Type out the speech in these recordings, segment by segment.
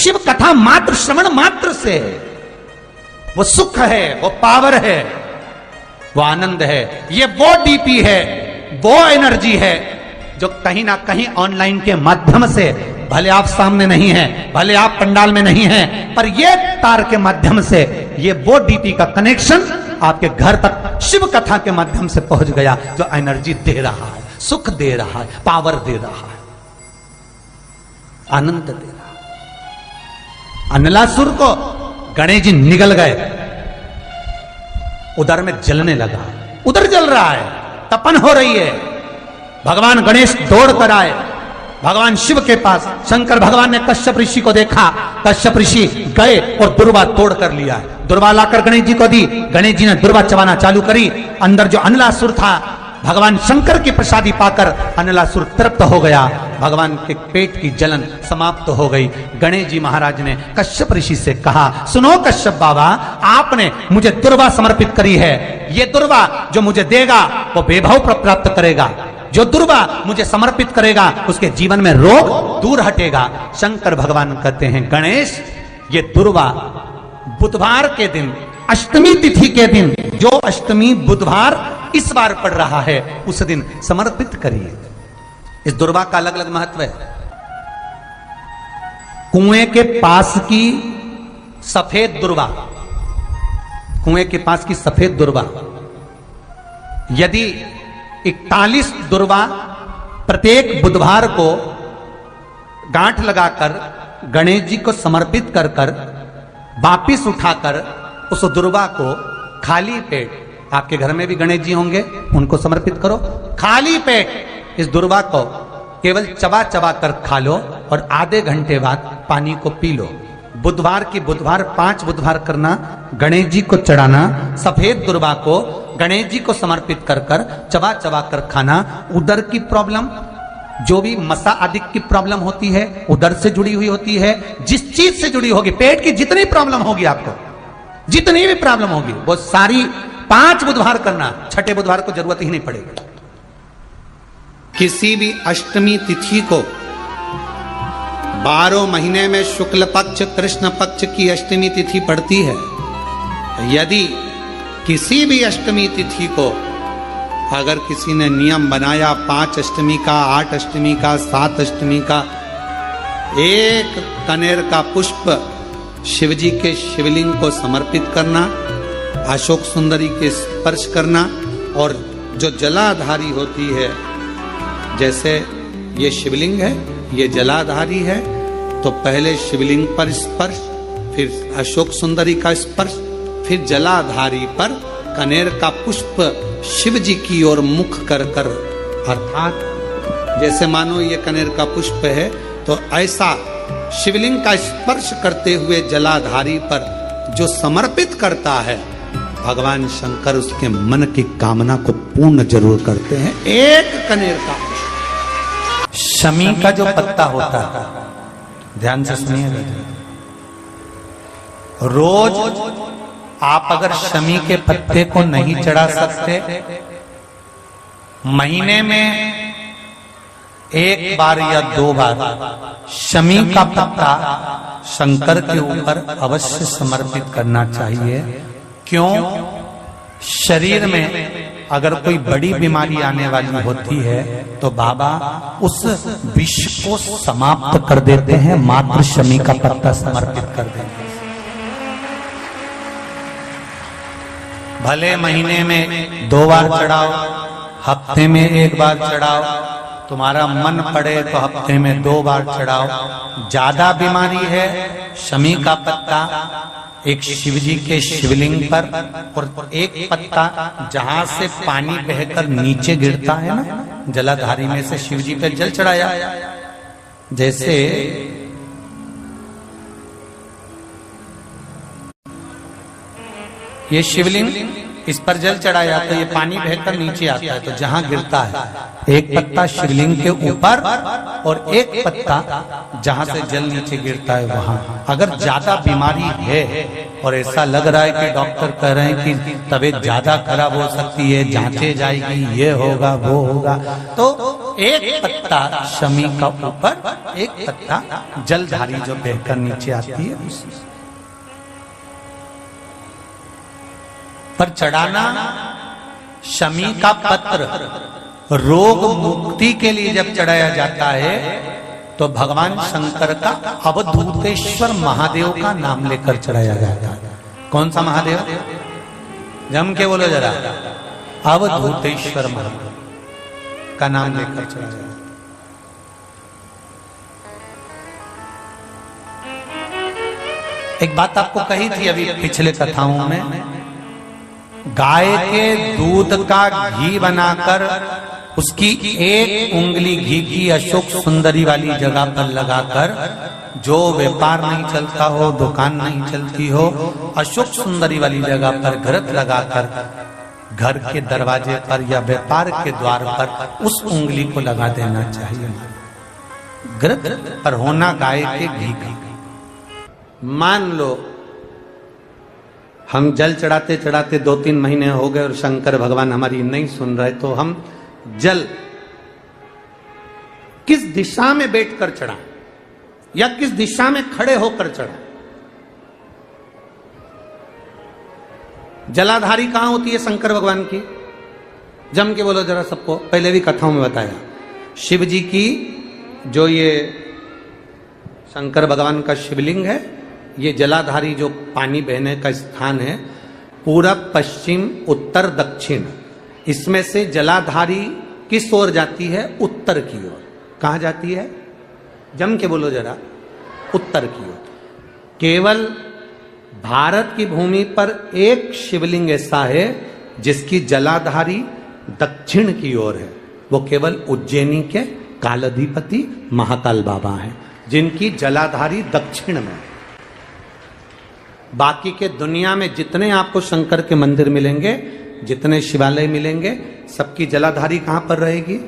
शिव कथा मात्र श्रवण मात्र से वो सुख है, वो पावर है, वो आनंद है, ये वो डीपी है, वो एनर्जी है जो कहीं ना कहीं ऑनलाइन के माध्यम से, भले आप सामने नहीं हैं, भले आप पंडाल में नहीं हैं, पर ये तार के माध्यम से ये वो डीपी का कनेक्शन आपके घर तक शिव कथा के माध्यम से पहुंच गया, जो एनर्जी दे रहा है, सुख दे रहा है, पावर दे रहा है, आनंद दे रहा है। अनलासुर को गणेश जी निगल गए, उधर में जलने लगा, उधर जल रहा है, तपन हो रही है। भगवान गणेश दौड़ कर आए भगवान शिव के पास। शंकर भगवान ने कश्यप ऋषि को देखा, कश्यप ऋषि गए और दुर्वा तोड़ कर लिया। दुर्वा लाकर गणेश जी को दी, गणेश जी ने दुर्वा चबाना चालू करी। अंदर जो अनलासुर था, भगवान शंकर की प्रसादी पाकर अनलासुर तृप्त हो गया, भगवान के पेट की जलन समाप्त हो गई। गणेश जी महाराज ने कश्यप ऋषि से कहा, सुनो कश्यप बाबा, आपने मुझे दुर्वा समर्पित करी है, ये दुर्वा जो मुझे देगा वो वैभव प्राप्त करेगा, जो दुर्वा मुझे समर्पित करेगा उसके जीवन में रोग दूर हटेगा। शंकर भगवान कहते हैं, गणेश ये दुर्वा बुधवार के दिन, अष्टमी तिथि के दिन, जो अष्टमी बुधवार इस बार पड़ रहा है, उस दिन समर्पित करिए। इस दुर्वा का अलग अलग महत्व है। कुएं के पास की सफेद दुर्वा, कुएं के पास की सफेद दुर्वा, यदि 41 दुर्वा प्रत्येक बुधवार को गांठ लगाकर गणेश जी को समर्पित कर कर वापिस उठाकर उस दुर्वा को खाली पेट, आपके घर में भी गणेश जी होंगे, उनको समर्पित करो, खाली पेट इस दुर्वा को केवल चबा चबा कर खा लो और आधे घंटे बाद पानी को पी लो। बुधवार की बुधवार 5 बुधवार करना, गणेश जी को चढ़ाना, सफेद दुर्वा को गणेश जी को समर्पित कर कर चबा चबा कर खाना। उदर की प्रॉब्लम, जो भी मसा आदि की प्रॉब्लम होती है, उदर से जुड़ी हुई होती है, जिस चीज से जुड़ी होगी, पेट की जितनी प्रॉब्लम होगी, आपको जितनी भी प्रॉब्लम होगी, वो सारी 5 बुधवार करना, छठे बुधवार को जरूरत ही नहीं पड़ेगी। किसी भी अष्टमी तिथि को 12 महीने में शुक्ल पक्ष कृष्ण पक्ष की अष्टमी तिथि पड़ती है। यदि किसी भी अष्टमी तिथि को अगर किसी ने नियम बनाया 5 अष्टमी का, 8 अष्टमी का, 7 अष्टमी का, एक कनेर का पुष्प शिवजी के शिवलिंग को समर्पित करना, अशोक सुंदरी के स्पर्श करना, और जो जलाधारी होती है, जैसे ये शिवलिंग है, ये जलाधारी है, तो पहले शिवलिंग पर स्पर्श, फिर अशोक सुंदरी का स्पर्श, फिर जलाधारी पर कनेर का पुष्प शिव जी की ओर मुख कर कर, अर्थात जैसे मानो ये कनेर का पुष्प है, तो ऐसा शिवलिंग का स्पर्श करते हुए जलाधारी पर जो समर्पित करता है, भगवान शंकर उसके मन की कामना को पूर्ण जरूर करते हैं। एक कनेर का शमी का जो पत्ता होता है, ध्यान से सुनिएगा, रोज आप अगर शमी के पत्ते को नहीं चढ़ा सकते, महीने में 1 बार या 2 बार शमी का पत्ता शंकर के ऊपर अवश्य समर्पित करना चाहिए। क्यों? शरीर में अगर कोई बड़ी बीमारी आने वाली होती है तो बाबा उस विष को समाप्त कर देते हैं, मात्र शमी का पत्ता समर्पित कर देते हैं। भले महीने में 2 बार चढ़ाओ, हफ्ते में 1 बार चढ़ाओ, तुम्हारा मन पड़े तो हफ्ते में 2 बार चढ़ाओ। ज्यादा बीमारी है, शमी का पत्ता एक शिवजी के शिवलिंग पर, और एक पत्ता जहां से पानी बहकर नीचे गिरता है ना, जलाधारी में से शिवजी पे जल चढ़ाया, जैसे ये शिवलिंग, इस पर जल चढ़ाया तो ये पानी बहकर नीचे आता है, तो जहां गिरता है एक पत्ता शिवलिंग के ऊपर और एक पत्ता जहां से जल नीचे गिरता है वहां। अगर ज्यादा बीमारी है और ऐसा लग रहा है कि डॉक्टर कह रहे हैं कि तबीयत ज्यादा खराब हो सकती है, जांचे जाएगी, ये होगा वो होगा, तो एक पत्ता शमी का ऊपर, एक पत्ता जलधारी जो बहकर नीचे आती है उसी पर चढ़ाना। शमी का पत्र रोग मुक्ति के लिए जब चढ़ाया जाता है तो भगवान शंकर का अवधूतेश्वर महादेव का नाम लेकर चढ़ाया जाता है। कौन सा महादेव? जम के बोलो जरा। अवधूतेश्वर महादेव का नाम लेकर चढ़ाया जाता है। एक बात आपको कही थी अभी पिछले कथाओं में, गाय के दूध का घी बनाकर उसकी एक उंगली घी की अशोक सुंदरी वाली जगह पर लगाकर, जो व्यापार नहीं चलता हो, दुकान नहीं चलती हो, अशोक सुंदरी वाली जगह पर घृत लगाकर घर के दरवाजे पर या व्यापार के द्वार पर उस उंगली को लगा देना चाहिए। घृत पर होना गाय के घी का। मान लो हम जल चढ़ाते चढ़ाते 2-3 महीने हो गए और शंकर भगवान हमारी नहीं सुन रहे, तो हम जल किस दिशा में बैठकर चढ़ा या किस दिशा में खड़े होकर चढ़ा? जलाधारी कहां होती है शंकर भगवान की? जम के बोलो जरा सबको। पहले भी कथाओं में बताया, शिव जी की जो ये शंकर भगवान का शिवलिंग है, ये जलाधारी जो पानी बहने का स्थान है, पूरब पश्चिम उत्तर दक्षिण, इसमें से जलाधारी किस ओर जाती है? उत्तर की ओर। कहां जाती है? जम के बोलो जरा। उत्तर की ओर। केवल भारत की भूमि पर एक शिवलिंग ऐसा है जिसकी जलाधारी दक्षिण की ओर है, वो केवल उज्जैनी के कालाधिपति महाकाल बाबा हैं, जिनकी जलाधारी दक्षिण में। बाकी के दुनिया में जितने आपको शंकर के मंदिर मिलेंगे, जितने शिवालय मिलेंगे, सबकी जलाधारी कहां पर रहेगी?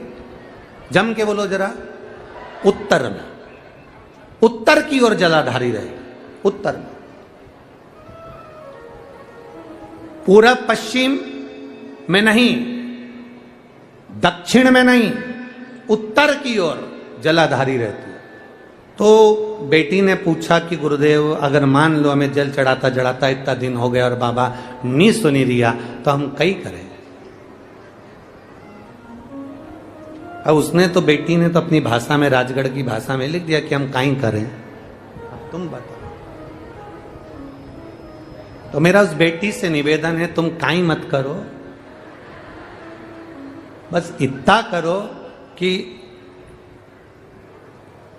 जम के बोलो जरा। उत्तर में। उत्तर की ओर जलाधारी रहेगी। उत्तर में। पूरब पश्चिम में नहीं, दक्षिण में नहीं, उत्तर की ओर जलाधारी रहती है। तो बेटी ने पूछा कि गुरुदेव, अगर मान लो हमें जल चढ़ाता चढ़ाता इतना दिन हो गया और बाबा नहीं सुनी रिया, तो हम कई करें? अब उसने तो, बेटी ने तो अपनी भाषा में, राजगढ़ की भाषा में लिख दिया कि हम काई करें। अब तुम बताओ। तो मेरा उस बेटी से निवेदन है, तुम काई मत करो, बस इतना करो कि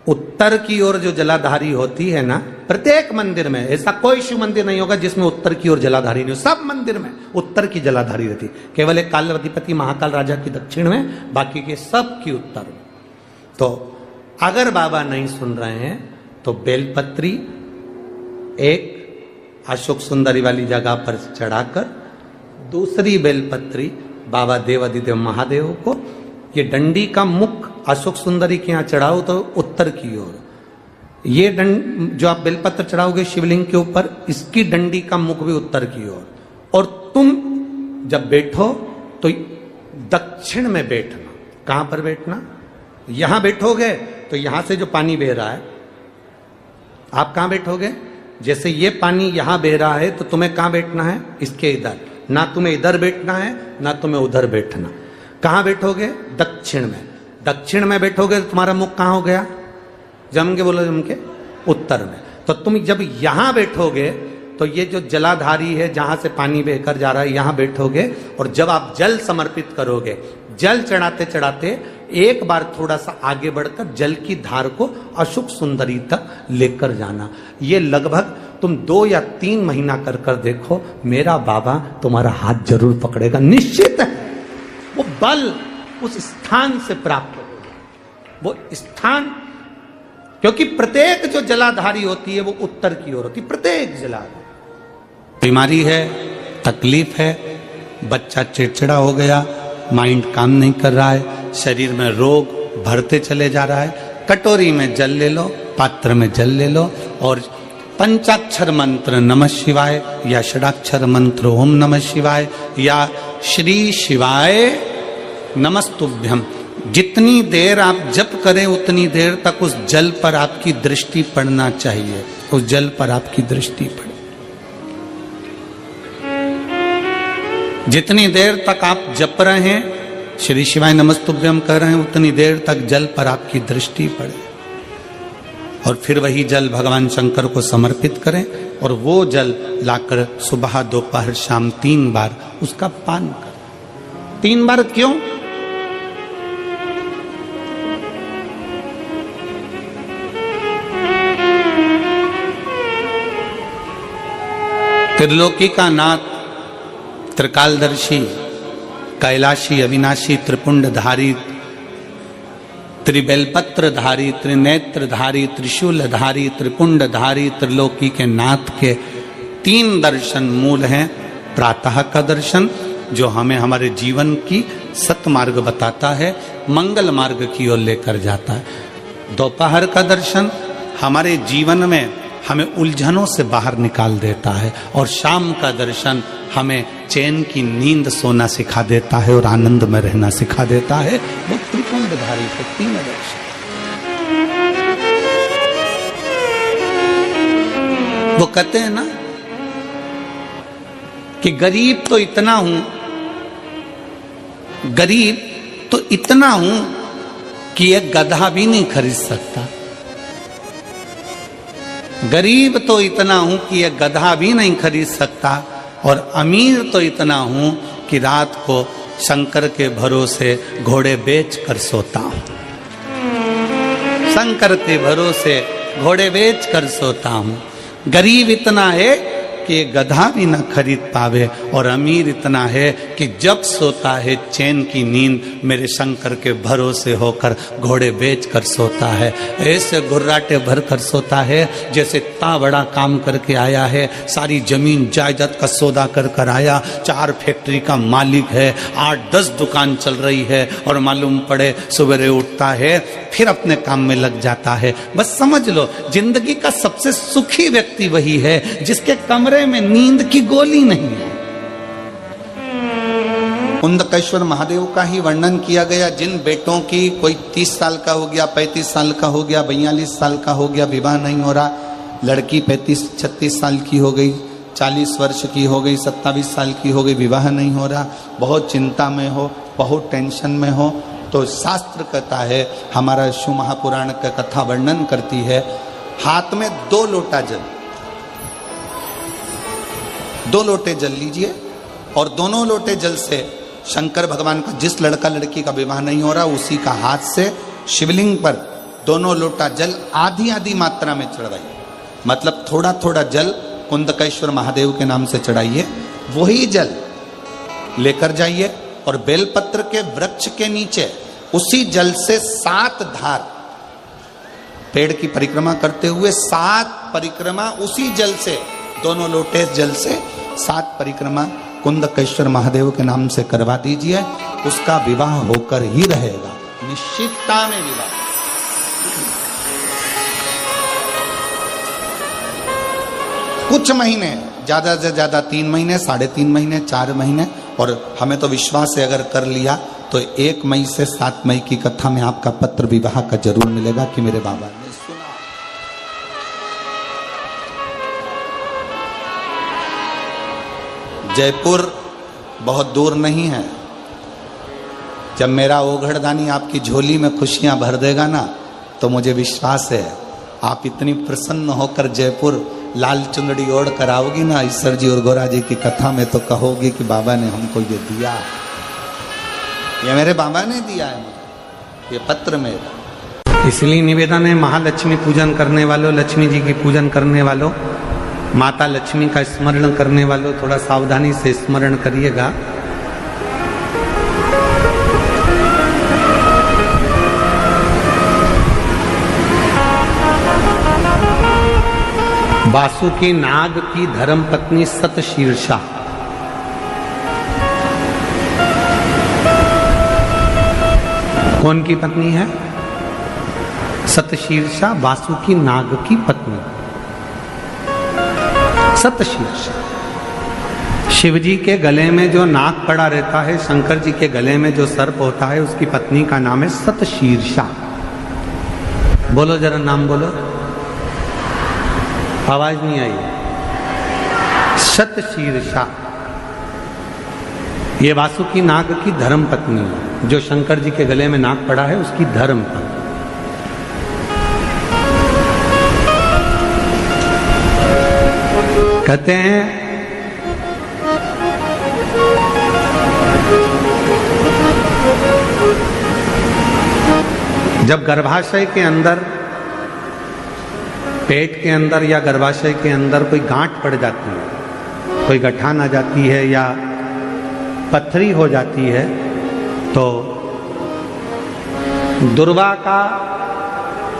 उत्तर की ओर जो जलाधारी होती है ना, प्रत्येक मंदिर में, ऐसा कोई शिव मंदिर नहीं होगा जिसमें उत्तर की ओर जलाधारी नहीं हो। सब मंदिर में उत्तर की जलाधारी रहती, केवल एक कालाधिपति महाकाल राजा की दक्षिण में, बाकी के सब की उत्तर में। तो अगर बाबा नहीं सुन रहे हैं तो बेलपत्री एक अशोक सुंदरी वाली जगह पर चढ़ाकर, दूसरी बेलपत्री बाबा देवादिदेव महादेव को, ये डंडी का मुख अशोक सुंदरी के यहां चढ़ाओ तो उत्तर की ओर। ये जो आप बेलपत्र चढ़ाओगे शिवलिंग के ऊपर, इसकी डंडी का मुख भी उत्तर की ओर। और तुम जब बैठो तो दक्षिण में बैठना। कहां पर बैठना? यहां बैठोगे तो यहां से जो पानी बह रहा है, आप कहां बैठोगे? जैसे ये पानी यहां बह रहा है तो तुम्हें कहां बैठना है? इसके इधर। ना तुम्हें इधर बैठना है ना तुम्हें उधर बैठना। कहां बैठोगे? दक्षिण में। दक्षिण में बैठोगे तो तुम्हारा मुख कहां हो गया? जम के बोलो। जम के उत्तर में। तो तुम जब यहां बैठोगे तो ये जो जलाधारी है जहां से पानी बहकर जा रहा है, यहां बैठोगे। और जब आप जल समर्पित करोगे, जल चढ़ाते चढ़ाते एक बार थोड़ा सा आगे बढ़कर जल की धार को अशोक सुंदरी तक लेकर जाना। ये लगभग तुम 2 या 3 महीना कर कर देखो, मेरा बाबा तुम्हारा हाथ जरूर पकड़ेगा, निश्चित है। वो बल उस स्थान से प्राप्त होगा। वो स्थान, क्योंकि प्रत्येक जो जलाधारी होती है वो उत्तर की ओर होती है। प्रत्येक जलाधारी। बीमारी है, तकलीफ है, बच्चा चिड़चिड़ा हो गया, माइंड काम नहीं कर रहा है, शरीर में रोग भरते चले जा रहा है, कटोरी में जल ले लो, पात्र में जल ले लो और पंचाक्षर मंत्र नमः शिवाय या षडाक्षर मंत्र ओम नमः शिवाय या श्री शिवाय नमस्तुभ्यम जितनी देर आप जप करें उतनी देर तक उस जल पर आपकी दृष्टि पड़ना चाहिए, उस जल पर आपकी दृष्टि पड़े। जितनी देर तक आप जप रहे हैं, श्री शिवाय नमस्तुभ्यम कर रहे हैं, उतनी देर तक जल पर आपकी दृष्टि पड़े और फिर वही जल भगवान शंकर को समर्पित करें और वो जल लाकर सुबह दोपहर शाम 3 बार उसका पान करें। 3 बार क्यों? त्रिलोकी का नाथ, त्रिकालदर्शी, कैलाशी, अविनाशी, त्रिपुंडधारी, त्रिबेलपत्रधारी, त्रिनेत्रधारी, त्रिशूलधारी, त्रिपुंडधारी, त्रिलोकी के नाथ के 3 दर्शन मूल हैं। प्रातः का दर्शन जो हमें हमारे जीवन की सतमार्ग बताता है, मंगल मार्ग की ओर लेकर जाता है। दोपहर का दर्शन हमारे जीवन में हमें उलझनों से बाहर निकाल देता है और शाम का दर्शन हमें चैन की नींद सोना सिखा देता है और आनंद में रहना सिखा देता है। वो त्रिपुंडधारी के 3 दर्शन। वो कहते हैं ना कि गरीब तो इतना हूं, गरीब तो इतना हूं कि एक गधा भी नहीं खरीद सकता। गरीब तो इतना हूं कि एक गधा भी नहीं खरीद सकता और अमीर तो इतना हूं कि रात को शंकर के भरोसे घोड़े बेच कर सोता हूं। शंकर के भरोसे घोड़े बेच कर सोता हूं। गरीब इतना है कि गधा भी न खरीद पावे और अमीर इतना है कि जब सोता है चैन की नींद मेरे शंकर के भरोसे होकर घोड़े बेच कर सोता है। ऐसे घुर्राटे भर कर सोता है जैसे इतना बड़ा काम करके आया है, सारी जमीन जायदाद का सौदा कर कर आया, 4 फैक्ट्री का मालिक है, 8-10 दुकान चल रही है और मालूम पड़े सवेरे उठता है फिर अपने काम में लग जाता है। बस समझ लो जिंदगी का सबसे सुखी व्यक्ति वही है जिसके कमरे में नींद की गोली नहीं है। कुंदकेश्वर महादेव का ही वर्णन किया गया, जिन बेटों की कोई 30 साल का हो गया, 35 साल का हो गया, 42 साल का हो गया, विवाह नहीं हो रहा, लड़की 35-36 साल की हो गई, 40 वर्ष की हो गई, 27 साल की हो गई, विवाह नहीं हो रहा, बहुत चिंता में हो, बहुत टेंशन में हो, तो शास्त्र कहता है, हमारा शिव महापुराण का कथा वर्णन करती है, हाथ में 2 लोटा जल, 2 लोटे जल लीजिए और दोनों लोटे जल से शंकर भगवान का, जिस लड़का लड़की का विवाह नहीं हो रहा उसी का हाथ से शिवलिंग पर दोनों लोटा जल आधी आधी मात्रा में चढ़ाइए। मतलब थोड़ा थोड़ा जल कुंदकेश्वर महादेव के नाम से चढ़ाइए। वही जल लेकर जाइए और बेलपत्र के वृक्ष के नीचे उसी जल से 7 धार, पेड़ की परिक्रमा करते हुए 7 परिक्रमा उसी जल से, दोनों लोटे जल से 7 परिक्रमा कुंदकेश्वर महादेव के नाम से करवा दीजिए। उसका विवाह होकर ही रहेगा, निश्चितता में विवाह। कुछ महीने, ज्यादा से ज्यादा 3 महीने, 3.5 महीने, 4 महीने, और हमें तो विश्वास है अगर कर लिया तो 1 मई से 7 मई की कथा में आपका पत्र विवाह का जरूर मिलेगा कि मेरे बाबा ने सुना। जयपुर बहुत दूर नहीं है। जब मेरा ओघड़दानी आपकी झोली में खुशियां भर देगा ना, तो मुझे विश्वास है आप इतनी प्रसन्न होकर जयपुर लाल चुंदड़ी ओढ़ कर आओगी ना ईश्वर जी और गौरा जी की कथा में, तो कहोगी कि बाबा ने हमको ये दिया, ये मेरे बाबा ने दिया है मुझे, ये पत्र मेरा। इसलिए निवेदन है, महालक्ष्मी पूजन करने वालों, लक्ष्मी जी की पूजन करने वालों, माता लक्ष्मी का स्मरण करने वालों, थोड़ा सावधानी से स्मरण करिएगा। वासुकी नाग की धर्म पत्नी सतशीर्षा, कौन की पत्नी है? सतशीर्षा वासुकी नाग की पत्नी सतशीर्षा। शिव जी के गले में जो नाग पड़ा रहता है, शंकर जी के गले में जो सर्प होता है, उसकी पत्नी का नाम है सतशीर्षा। बोलो जरा नाम बोलो, आवाज नहीं आई। सतशीर्षा ये वासुकी नाग की धर्म पत्नी है। जो शंकर जी के गले में नाग पड़ा है उसकी धर्म पत्नी। कहते हैं जब गर्भाशय के अंदर, पेट के अंदर या गर्भाशय के अंदर कोई गांठ पड़ जाती है, कोई गठान आ जाती है या पथरी हो जाती है, तो दुर्वा का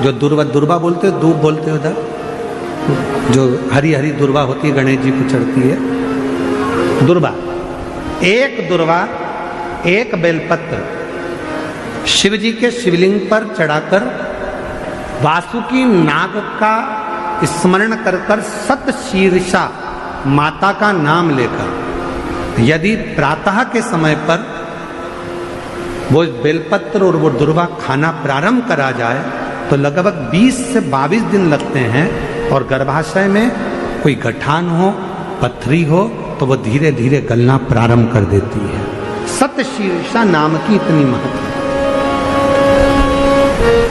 जो दुर्वा बोलते हो, दूब बोलते हो उधर, जो हरी हरी दुर्वा होती है, गणेश जी को चढ़ती है दुर्वा, एक दुर्वा, एक बेलपत्र शिव जी के शिवलिंग पर चढ़ाकर वासुकी नाग का स्मरण कर कर सतशीर्षा माता का नाम लेकर यदि प्रातः के समय पर वो बेलपत्र और वो दुर्वा खाना प्रारंभ करा जाए तो लगभग 20 से 22 दिन लगते हैं, और गर्भाशय में कोई गठान हो, पथरी हो, तो वो धीरे धीरे गलना प्रारंभ कर देती है। सतशीर्षा नाम की इतनी महत्व।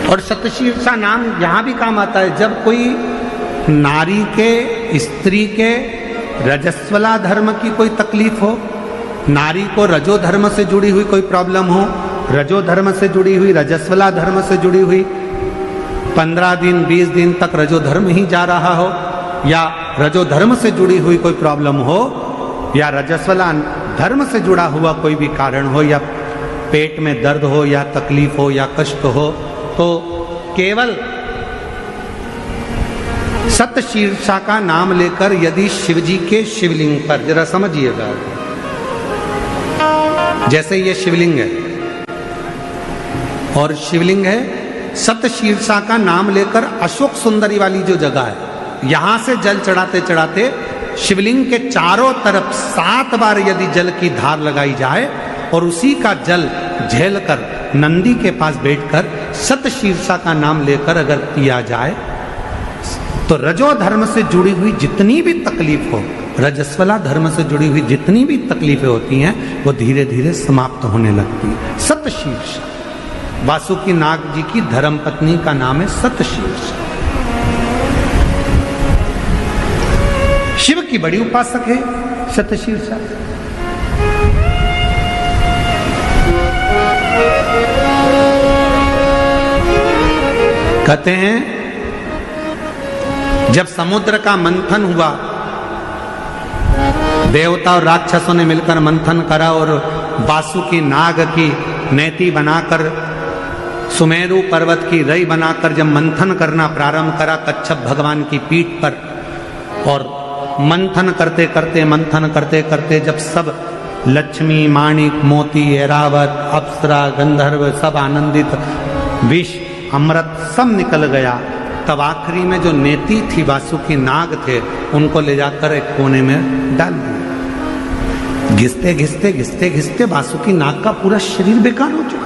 और सतशीर्षा नाम यहां भी काम आता है जब कोई नारी के, स्त्री के रजस्वला धर्म की कोई तकलीफ हो, नारी को रजो धर्म से जुड़ी हुई कोई प्रॉब्लम हो, रजो धर्म से जुड़ी हुई, रजस्वला धर्म से जुड़ी हुई, 15 दिन 20 दिन तक रजो धर्म ही जा रहा हो, या रजो धर्म से जुड़ी हुई कोई प्रॉब्लम हो, या रजस्वला धर्म से जुड़ा हुआ कोई भी कारण हो, या पेट में दर्द हो, या तकलीफ हो, या कष्ट हो, तो केवल सतशीर्षा का नाम लेकर यदि शिव जी के शिवलिंग पर, जरा समझिएगा, जैसे ये शिवलिंग है और शिवलिंग है, सतशीर्षा का नाम लेकर अशोक सुंदरी वाली जो जगह है, यहां से जल चढ़ाते चढ़ाते शिवलिंग के चारों तरफ 7 बार यदि जल की धार लगाई जाए और उसी का जल झेलकर नंदी के पास बैठकर सतशीर्षा का नाम लेकर अगर किया जाए तो रजो धर्म से जुड़ी हुई जितनी भी तकलीफ हो, रजस्वला धर्म से जुड़ी हुई जितनी भी तकलीफें होती हैं, वो धीरे धीरे समाप्त होने लगती है। सतशीर्षा वासुकी नाग जी की धर्म पत्नी का नाम है सतशीर्षा। शिव की बड़ी उपासक है सतशीर्षा। कहते हैं जब समुद्र का मंथन हुआ, देवता और राक्षसों ने मिलकर मंथन करा और वासुकी नाग की नेति बनाकर, सुमेरु पर्वत की रई बनाकर जब मंथन करना प्रारंभ करा कच्छप भगवान की पीठ पर, और मंथन करते करते जब सब लक्ष्मी, माणिक, मोती, ऐरावत, अप्सरा, गंधर्व सब आनंदित, विष, अमृत सब निकल गया, तब आखिरी में जो नेति थी वासुकी नाग थे, उनको ले जाकर एक कोने में डाल दिया। घिसते घिसते वासुकी नाग का पूरा शरीर बेकार हो चुका।